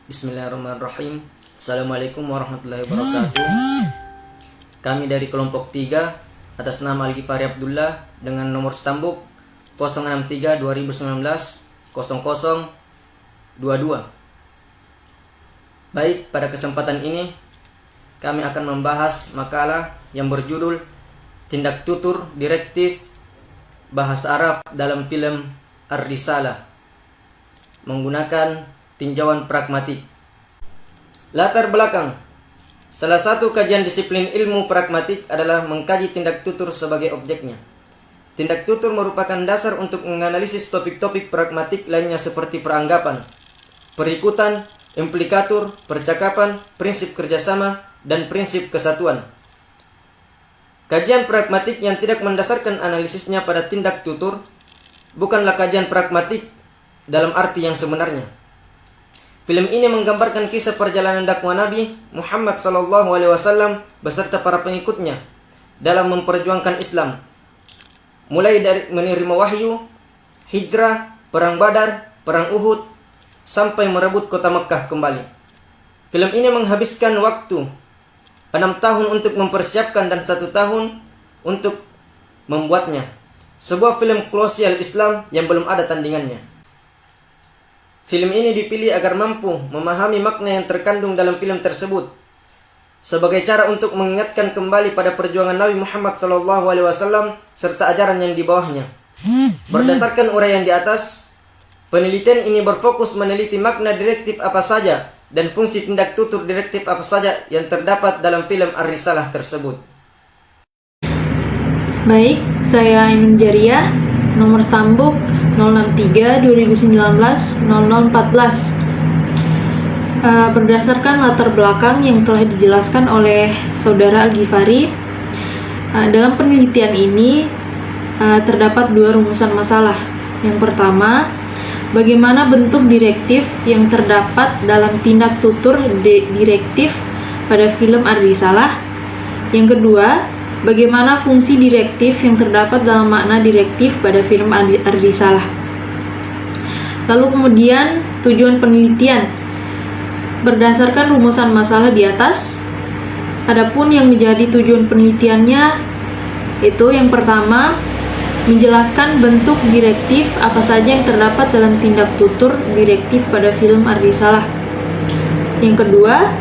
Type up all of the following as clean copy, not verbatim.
Bismillahirrahmanirrahim. Assalamualaikum warahmatullahi wabarakatuh. Kami dari kelompok 3 atas nama Al-Ghifari Abdullah dengan nomor stambuk 063 2019 0022. Baik, pada kesempatan ini kami akan membahas makalah yang berjudul Tindak Tutur Direktif Bahasa Arab dalam film Ar-Risalah menggunakan tinjauan pragmatik. Latar belakang. Salah satu kajian disiplin ilmu pragmatik adalah mengkaji tindak tutur sebagai objeknya. Tindak tutur merupakan dasar untuk menganalisis topik-topik pragmatik lainnya seperti peranggapan, perikutan, implikatur, percakapan, prinsip kerjasama, dan prinsip kesatuan. Kajian pragmatik yang tidak mendasarkan analisisnya pada tindak tutur bukanlah kajian pragmatik dalam arti yang sebenarnya. Film ini menggambarkan kisah perjalanan dakwah Nabi Muhammad SAW beserta para pengikutnya dalam memperjuangkan Islam, mulai dari menerima wahyu, hijrah, perang Badar, perang Uhud, sampai merebut kota Mekkah kembali. Film ini menghabiskan waktu 6 tahun untuk mempersiapkan dan 1 tahun untuk membuatnya. Sebuah film kolosial Islam yang belum ada tandingannya. Film ini dipilih agar mampu memahami makna yang terkandung dalam film tersebut sebagai cara untuk mengingatkan kembali pada perjuangan Nabi Muhammad SAW serta ajaran yang di bawahnya. Berdasarkan uraian di atas, penelitian ini berfokus meneliti makna direktif apa saja dan fungsi tindak tutur direktif apa saja yang terdapat dalam film Ar-Risalah tersebut. Baik, saya Aiman Jariah, nomor stambuk 063 2019 0014. Berdasarkan latar belakang yang telah dijelaskan oleh saudara Al-Ghifari, dalam penelitian ini terdapat 2 rumusan masalah. Yang pertama, bagaimana bentuk direktif yang terdapat dalam tindak tutur direktif pada film Ar-Risalah. Yang kedua, bagaimana fungsi direktif yang terdapat dalam makna direktif pada film Ar-Risalah. Lalu kemudian tujuan penelitian. Berdasarkan rumusan masalah di atas, adapun yang menjadi tujuan penelitiannya itu yang pertama, menjelaskan bentuk direktif apa saja yang terdapat dalam tindak tutur direktif pada film Ar-Risalah. Yang kedua,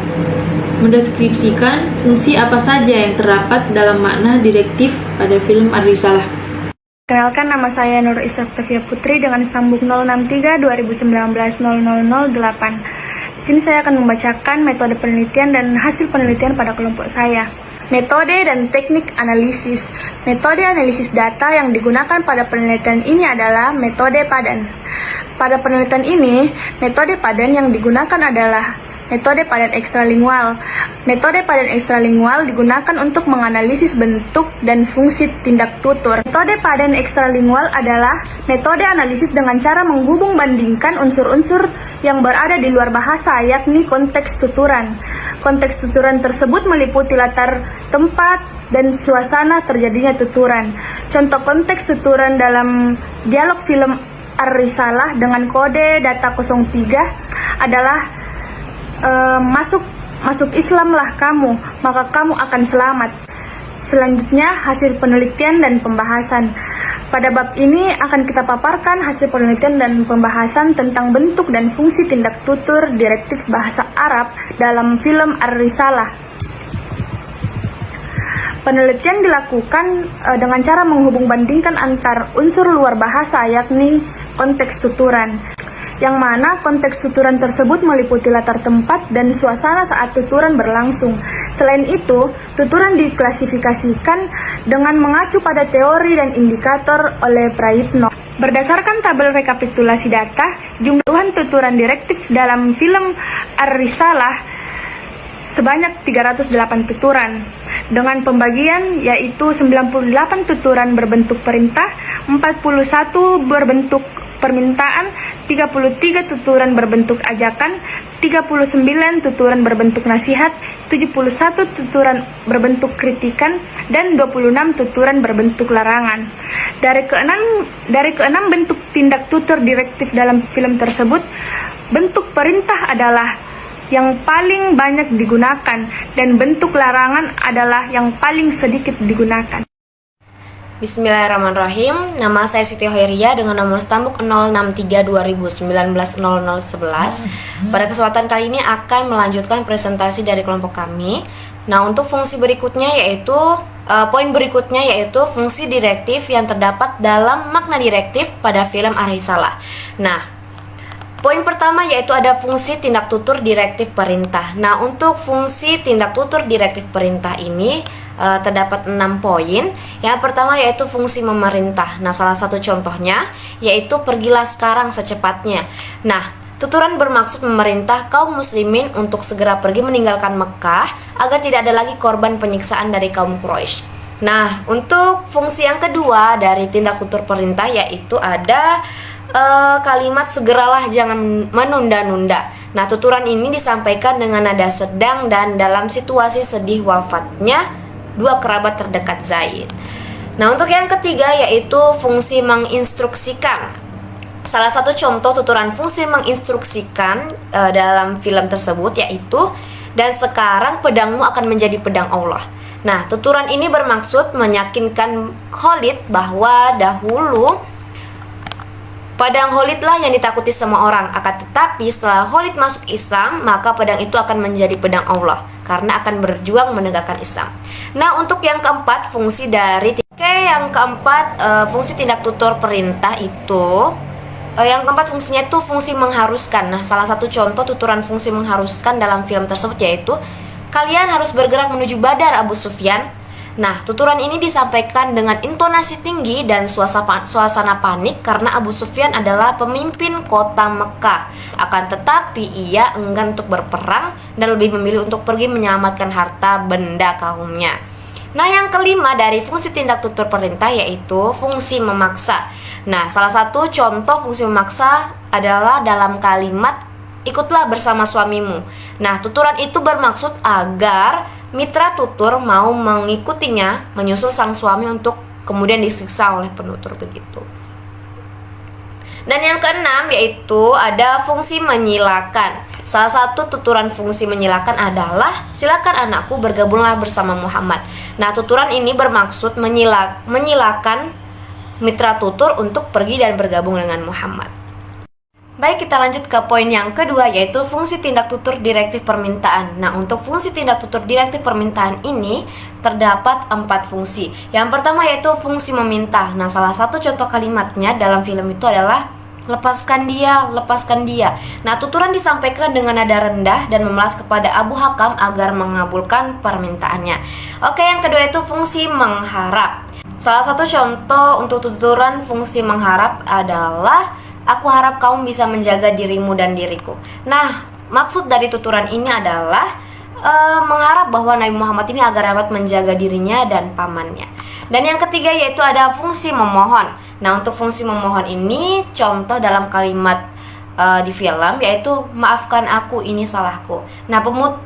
mendeskripsikan fungsi apa saja yang terdapat dalam makna direktif pada film Ar-Risalah. Kenalkan, nama saya Nur Isra-Tafia Putri dengan stambuk 063 2019 0008. Di sini saya akan membacakan metode penelitian dan hasil penelitian pada kelompok saya. Metode dan teknik analisis. Metode analisis data yang digunakan pada penelitian ini adalah metode padan. Pada penelitian ini, metode padan yang digunakan adalah metode padan ekstralingual. Metode padan ekstralingual digunakan untuk menganalisis bentuk dan fungsi tindak tutur. Metode padan ekstralingual adalah metode analisis dengan cara menghubung bandingkan unsur-unsur yang berada di luar bahasa, yakni konteks tuturan. Konteks tuturan tersebut meliputi latar tempat dan suasana terjadinya tuturan. Contoh konteks tuturan dalam dialog film Ar-Risalah dengan kode data 03 adalah masuk Islamlah kamu, maka kamu akan selamat. Selanjutnya, hasil penelitian dan pembahasan. Pada bab ini akan kita paparkan hasil penelitian dan pembahasan tentang bentuk dan fungsi tindak tutur direktif bahasa Arab dalam film Ar-Risalah. Penelitian dilakukan dengan cara menghubung bandingkan antar unsur luar bahasa, yakni konteks tuturan, yang mana konteks tuturan tersebut meliputi latar tempat dan suasana saat tuturan berlangsung. Selain itu, tuturan diklasifikasikan dengan mengacu pada teori dan indikator oleh Prayitno. Berdasarkan tabel rekapitulasi data, jumlah tuturan direktif dalam film Ar-Risalah sebanyak 308 tuturan, dengan pembagian yaitu 98 tuturan berbentuk perintah, 41 berbentuk permintaan, 33 tuturan berbentuk ajakan, 39 tuturan berbentuk nasihat, 71 tuturan berbentuk kritikan, dan 26 tuturan berbentuk larangan. Dari keenam bentuk tindak tutur direktif dalam film tersebut, bentuk perintah adalah yang paling banyak digunakan dan bentuk larangan adalah yang paling sedikit digunakan. Bismillahirrahmanirrahim. Nama saya Siti Hoiria dengan nomor stambuk 063-2019-0011. Pada kesempatan kali ini akan melanjutkan presentasi dari kelompok kami. Nah, untuk fungsi berikutnya yaitu poin berikutnya yaitu fungsi direktif yang terdapat dalam makna direktif pada film Ar-Risalah. Nah, poin pertama yaitu ada fungsi tindak tutur direktif perintah. Nah, untuk fungsi tindak tutur direktif perintah ini terdapat 6 poin. Yang pertama yaitu fungsi memerintah. Nah, salah satu contohnya yaitu pergilah sekarang secepatnya. Nah, tuturan bermaksud memerintah kaum muslimin untuk segera pergi meninggalkan Mekah agar tidak ada lagi korban penyiksaan dari kaum Quraisy. Nah, untuk fungsi yang kedua dari tindak tutur perintah yaitu ada kalimat segeralah jangan menunda-nunda. Nah, tuturan ini disampaikan dengan nada sedang dan dalam situasi sedih wafatnya dua kerabat terdekat Zaid. Nah, untuk yang ketiga yaitu fungsi menginstruksikan. Salah satu contoh tuturan fungsi menginstruksikan dalam film tersebut yaitu dan sekarang pedangmu akan menjadi pedang Allah. Nah, tuturan ini bermaksud meyakinkan Khalid bahwa dahulu pedang Khalidlah yang ditakuti semua orang. Akan tetapi setelah Khalid masuk Islam, maka pedang itu akan menjadi pedang Allah karena akan berjuang menegakkan Islam. Nah, untuk yang keempat fungsi dari fungsi tindak tutur perintah itu yang keempat fungsinya itu fungsi mengharuskan. Nah, salah satu contoh tuturan fungsi mengharuskan dalam film tersebut yaitu kalian harus bergerak menuju Badar Abu Sufyan. Nah, tuturan ini disampaikan dengan intonasi tinggi dan suasana panik karena Abu Sufyan adalah pemimpin kota Mekah. Akan tetapi ia enggan untuk berperang dan lebih memilih untuk pergi menyelamatkan harta benda kaumnya. Nah, yang kelima dari fungsi tindak tutur perintah yaitu fungsi memaksa. Nah, salah satu contoh fungsi memaksa adalah dalam kalimat ikutlah bersama suamimu. Nah, tuturan itu bermaksud agar mitra tutur mau mengikutinya menyusul sang suami untuk kemudian disiksa oleh penutur begitu. Dan yang keenam yaitu ada fungsi menyilakan. Salah satu tuturan fungsi menyilakan adalah silakan anakku bergabunglah bersama Muhammad. Nah, tuturan ini bermaksud menyilakan mitra tutur untuk pergi dan bergabung dengan Muhammad. Baik, kita lanjut ke poin yang kedua yaitu fungsi tindak tutur direktif permintaan. Nah, untuk fungsi tindak tutur direktif permintaan ini terdapat 4 fungsi. Yang pertama yaitu fungsi meminta. Nah, salah satu contoh kalimatnya dalam film itu adalah lepaskan dia, lepaskan dia. Nah, tuturan disampaikan dengan nada rendah dan memelas kepada Abu Hakam agar mengabulkan permintaannya. Oke, yang kedua itu fungsi mengharap. Salah satu contoh untuk tuturan fungsi mengharap adalah aku harap kamu bisa menjaga dirimu dan diriku. Nah, maksud dari tuturan ini adalah mengharap bahwa Nabi Muhammad ini agar dapat menjaga dirinya dan pamannya. Dan yang ketiga yaitu ada fungsi memohon. Nah, untuk fungsi memohon ini contoh dalam kalimat di film yaitu maafkan aku, ini salahku. Nah,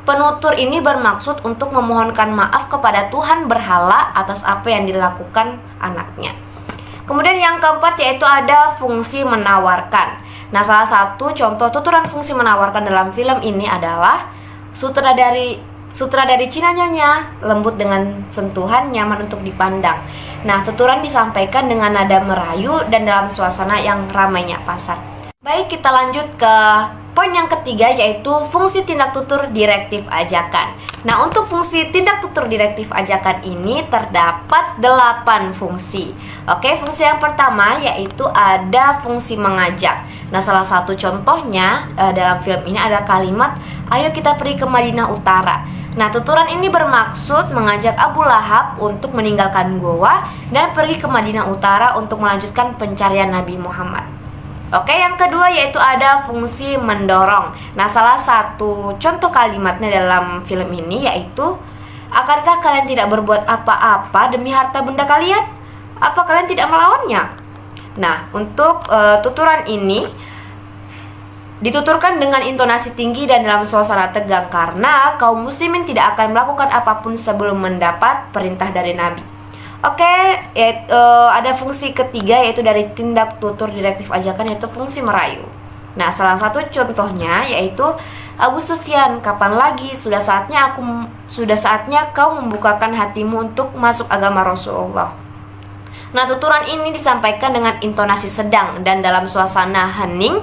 penutur ini bermaksud untuk memohonkan maaf kepada Tuhan berhala atas apa yang dilakukan anaknya. Kemudian yang keempat yaitu ada fungsi menawarkan. Nah, salah satu contoh tuturan fungsi menawarkan dalam film ini adalah sutradari Cina Nyonya, lembut dengan sentuhan, nyaman untuk dipandang. Nah, tuturan disampaikan dengan nada merayu dan dalam suasana yang ramainya pasar. Baik, kita lanjut ke poin yang ketiga yaitu fungsi tindak tutur direktif ajakan. Nah, untuk fungsi tindak tutur direktif ajakan ini terdapat 8 fungsi. Oke, fungsi yang pertama yaitu ada fungsi mengajak. Nah, salah satu contohnya dalam film ini ada kalimat, ayo kita pergi ke Madinah Utara. Nah, tuturan ini bermaksud mengajak Abu Lahab untuk meninggalkan goa dan pergi ke Madinah Utara untuk melanjutkan pencarian Nabi Muhammad. Oke, yang kedua yaitu ada fungsi mendorong. Nah, salah satu contoh kalimatnya dalam film ini yaitu, akankah kalian tidak berbuat apa-apa demi harta benda kalian? Apa kalian tidak melawannya? Nah, untuk tuturan ini dituturkan dengan intonasi tinggi dan dalam suasana tegang karena kaum muslimin tidak akan melakukan apapun sebelum mendapat perintah dari Nabi. Oke, ada fungsi ketiga yaitu dari tindak tutur direktif ajakan yaitu fungsi merayu. Nah, salah satu contohnya yaitu Abu Sufyan, kapan lagi? Sudah saatnya kau membukakan hatimu untuk masuk agama Rasulullah. Nah, tuturan ini disampaikan dengan intonasi sedang dan dalam suasana hening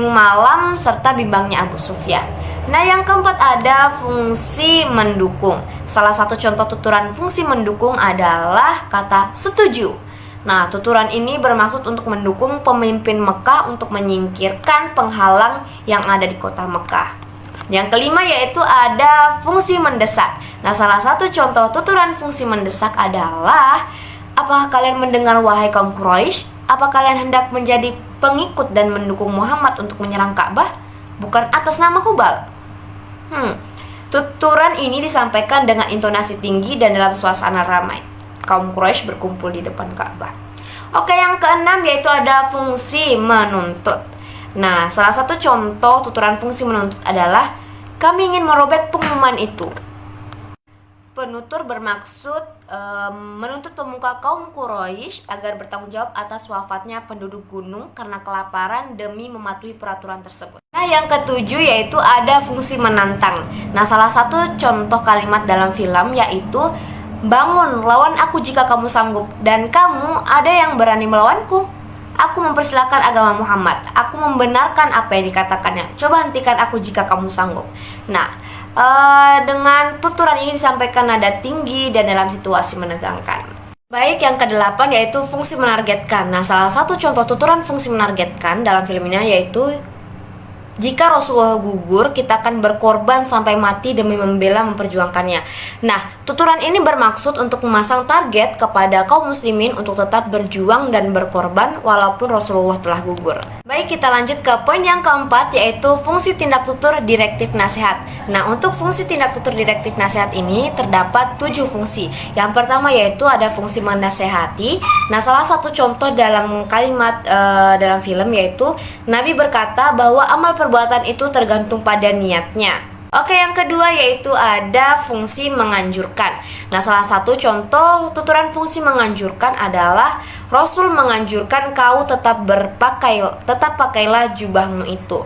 malam serta bimbangnya Abu Sufyan. Nah, yang keempat ada fungsi mendukung. Salah satu contoh tuturan fungsi mendukung adalah kata setuju. Nah, tuturan ini bermaksud untuk mendukung pemimpin Mekah untuk menyingkirkan penghalang yang ada di kota Mekah. Yang kelima yaitu ada fungsi mendesak. Nah, salah satu contoh tuturan fungsi mendesak adalah, apakah kalian mendengar wahai kaum Quraisy? Apa kalian hendak menjadi pengikut dan mendukung Muhammad untuk menyerang Ka'bah? Bukan atas nama Hubal. Tuturan ini disampaikan dengan intonasi tinggi dan dalam suasana ramai. Kaum Quraisy berkumpul di depan Ka'bah. Oke, yang keenam yaitu ada fungsi menuntut. Nah, salah satu contoh tuturan fungsi menuntut adalah, kami ingin merobek pengumuman itu. Penutur bermaksud menuntut pemuka kaum Quraisy agar bertanggung jawab atas wafatnya penduduk gunung karena kelaparan demi mematuhi peraturan tersebut. Nah, yang ketujuh yaitu ada fungsi menantang. Nah, salah satu contoh kalimat dalam film yaitu, bangun, lawan aku jika kamu sanggup, dan kamu ada yang berani melawanku. Aku mempersilahkan agama Muhammad. Aku membenarkan apa yang dikatakannya. Coba hentikan aku jika kamu sanggup. Nah, dengan tuturan ini disampaikan nada tinggi dan dalam situasi menegangkan. Baik, yang kedelapan yaitu fungsi menargetkan. Nah, salah satu contoh tuturan fungsi menargetkan dalam film ini yaitu, jika Rasulullah gugur, kita akan berkorban sampai mati demi membela memperjuangkannya. Nah, tuturan ini bermaksud untuk memasang target kepada kaum muslimin untuk tetap berjuang dan berkorban walaupun Rasulullah telah gugur. Baik, kita lanjut ke poin yang keempat yaitu fungsi tindak tutur direktif nasihat. Nah, untuk fungsi tindak tutur direktif nasihat ini terdapat 7 fungsi. Yang pertama yaitu ada fungsi menasehati. Nah, salah satu contoh dalam kalimat dalam film yaitu, Nabi berkata bahwa amal perbuatan itu tergantung pada niatnya. Oke, yang kedua yaitu ada fungsi menganjurkan. Nah, salah satu contoh tuturan fungsi menganjurkan adalah Rasul menganjurkan kau tetap pakailah jubahmu itu.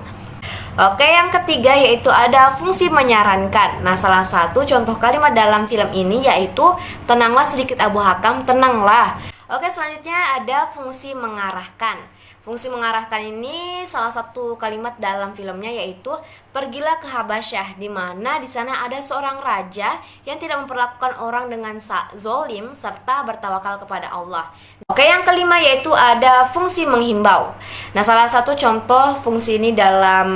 Oke, yang ketiga yaitu ada fungsi menyarankan. Nah, salah satu contoh kalimat dalam film ini yaitu, tenanglah sedikit Abu Hakam, tenanglah. Oke, selanjutnya ada fungsi mengarahkan. Fungsi mengarahkan ini salah satu kalimat dalam filmnya yaitu, pergilah ke Habasyah, di mana di sana ada seorang raja yang tidak memperlakukan orang dengan zolim serta bertawakal kepada Allah. Oke, yang kelima yaitu ada fungsi menghimbau. Nah, salah satu contoh fungsi ini dalam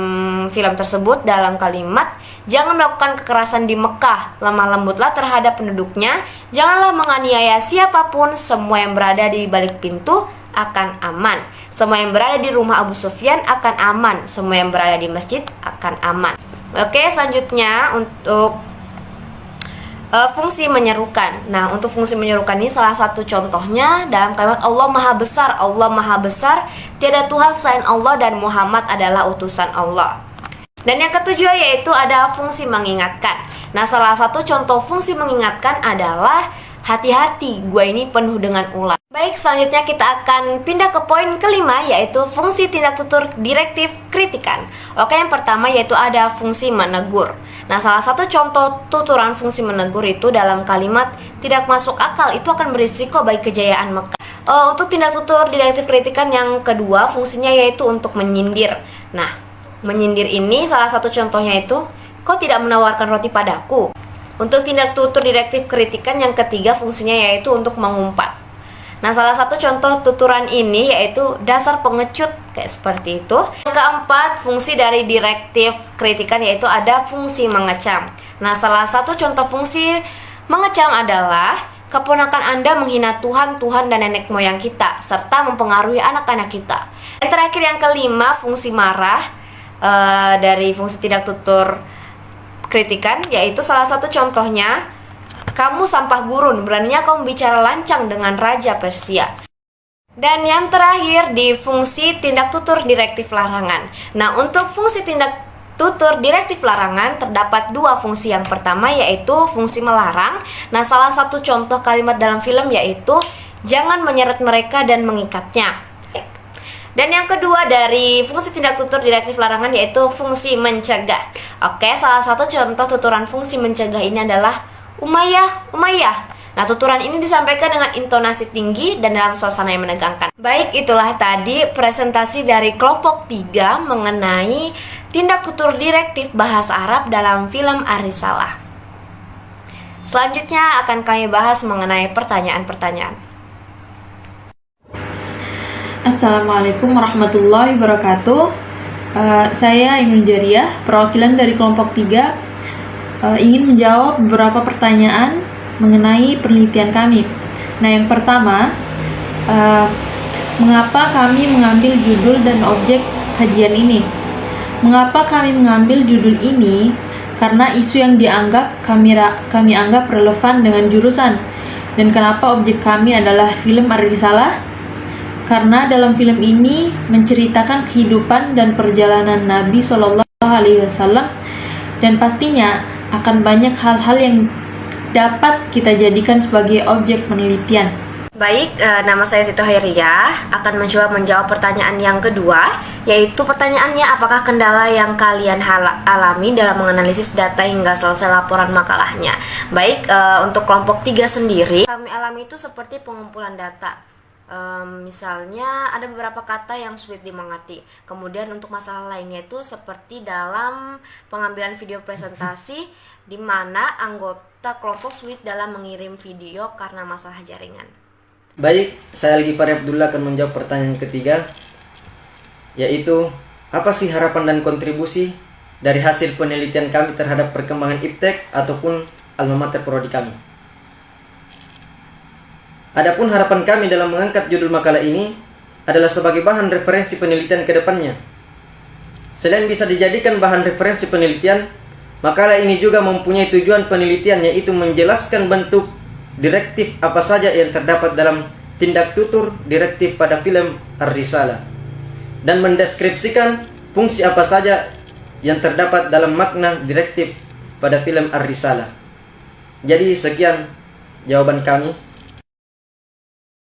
film tersebut dalam kalimat, jangan melakukan kekerasan di Mekah, lemah lembutlah terhadap penduduknya, janganlah menganiaya siapapun, semua yang berada di balik pintu akan aman. Semua yang berada di rumah Abu Sufyan akan aman. Semua yang berada di masjid akan aman. Oke, selanjutnya untuk fungsi menyerukan. Nah, untuk fungsi menyerukan ini salah satu contohnya dalam kalimat Allah Maha Besar. Allah Maha Besar, tiada Tuhan selain Allah dan Muhammad adalah utusan Allah. Dan yang ketujuh yaitu ada fungsi mengingatkan. Nah, salah satu contoh fungsi mengingatkan adalah, hati-hati, gua ini penuh dengan ulah. Baik, selanjutnya kita akan pindah ke poin kelima yaitu fungsi tindak tutur direktif kritikan. Oke, yang pertama yaitu ada fungsi menegur. Nah, salah satu contoh tuturan fungsi menegur itu dalam kalimat, tidak masuk akal, itu akan berisiko bagi kejayaan Mekah. Untuk tindak tutur direktif kritikan yang kedua fungsinya yaitu untuk menyindir. Nah, menyindir ini salah satu contohnya itu, kau tidak menawarkan roti padaku. Untuk tindak tutur direktif kritikan yang ketiga fungsinya yaitu untuk mengumpat. Nah, salah satu contoh tuturan ini yaitu dasar pengecut, kayak seperti itu. Yang keempat, fungsi dari direktif kritikan yaitu ada fungsi mengecam. Nah, salah satu contoh fungsi mengecam adalah, keponakan Anda menghina Tuhan, dan nenek moyang kita, serta mempengaruhi anak-anak kita. Dan terakhir yang kelima, fungsi marah dari fungsi tidak tutur kritikan, yaitu salah satu contohnya, kamu sampah gurun, beraninya kamu bicara lancang dengan Raja Persia. Dan yang terakhir di fungsi tindak tutur direktif larangan. Nah, untuk fungsi tindak tutur direktif larangan terdapat dua fungsi. Yang pertama yaitu fungsi melarang. Nah, salah satu contoh kalimat dalam film yaitu, jangan menyeret mereka dan mengikatnya. Dan yang kedua dari fungsi tindak tutur direktif larangan yaitu fungsi mencegah. Oke, salah satu contoh tuturan fungsi mencegah ini adalah Umayyah, Umayyah. Nah, tuturan ini disampaikan dengan intonasi tinggi dan dalam suasana yang menegangkan. Baik, itulah tadi presentasi dari kelompok 3 mengenai tindak tutur direktif bahasa Arab dalam film Ar-Risalah. Selanjutnya akan kami bahas mengenai pertanyaan-pertanyaan. Assalamualaikum warahmatullahi wabarakatuh. Saya Imun Jariah, perwakilan dari kelompok 3, ingin menjawab beberapa pertanyaan mengenai penelitian kami. Nah, yang pertama, mengapa kami mengambil judul dan objek kajian ini? Mengapa kami mengambil judul ini? Karena isu yang dianggap kami anggap relevan dengan jurusan. Dan kenapa objek kami adalah film Ar-Risalah? Karena dalam film ini menceritakan kehidupan dan perjalanan Nabi SAW, dan pastinya akan banyak hal-hal yang dapat kita jadikan sebagai objek penelitian. Baik, nama saya Sito Hairiyah akan mencoba menjawab pertanyaan yang kedua, yaitu pertanyaannya apakah kendala yang kalian alami dalam menganalisis data hingga selesai laporan makalahnya. Baik, untuk kelompok 3 sendiri, kami alami itu seperti pengumpulan data. Misalnya ada beberapa kata yang sulit dimengerti. Kemudian untuk masalah lainnya itu seperti dalam pengambilan video presentasi, di mana anggota kelompok sulit dalam mengirim video karena masalah jaringan. Baik, saya Al-Ghifari Abdullah akan menjawab pertanyaan ketiga, yaitu apa sih harapan dan kontribusi dari hasil penelitian kami terhadap perkembangan IPTEK ataupun alma mater prodi kami. Adapun harapan kami dalam mengangkat judul makalah ini adalah sebagai bahan referensi penelitian ke depannya. Selain bisa dijadikan bahan referensi penelitian, makalah ini juga mempunyai tujuan penelitian, yaitu menjelaskan bentuk direktif apa saja yang terdapat dalam tindak tutur direktif pada film Ar-Risalah, dan mendeskripsikan fungsi apa saja yang terdapat dalam makna direktif pada film Ar-Risalah. Jadi sekian jawaban kami.